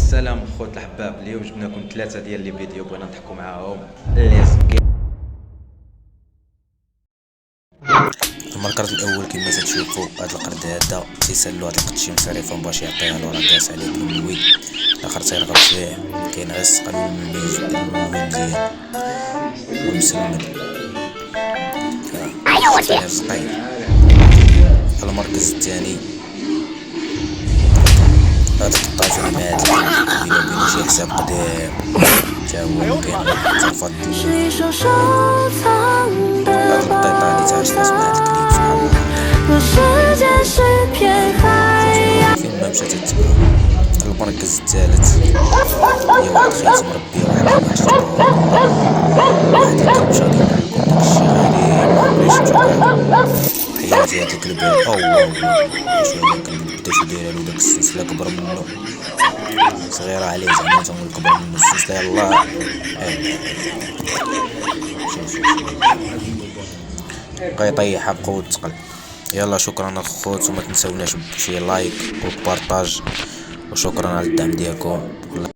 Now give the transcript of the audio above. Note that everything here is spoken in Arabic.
السلام خوت الحباب. اليوم جبنا لكم ثلاثه ديال لي فيديو بغينا نضحكوا معاهم. ليتس المركز الاول كما تشوفوا هاد القرد هذا تيسالو هاد القدشي مصريفه باش يعطيها له، راه داس عليه بالملوي الاخر تيرغب فيه، كاين غير السقل والميز والملوي مزيان ومسمن. ايوا صقيل. المركز الثاني هاد القطاج المات بينو وبين شي حساب قديم تا هو كاين تفضل. هاد القطيطه اللي تعيش فيها سمعت الكليب سبحان الله فين ما مشات تتبع. المركز الثالث هي واحد خيط مربي واحد العشرة واحد الكلب شاطر لكم داكشي غريب مليش تشوفوه حياتي هاد الكلب. شويه الكلب بدا شي داير داك السلسله كبر منو صغيره عليه زعما تنقول كبر منو السلسله يلاه. شوف بقى يطيح بقوة الثقل. يلا شكرا الخوت وما تنساوناش بشي لايك وبارطاج وشكرا على الدعم ديالكم.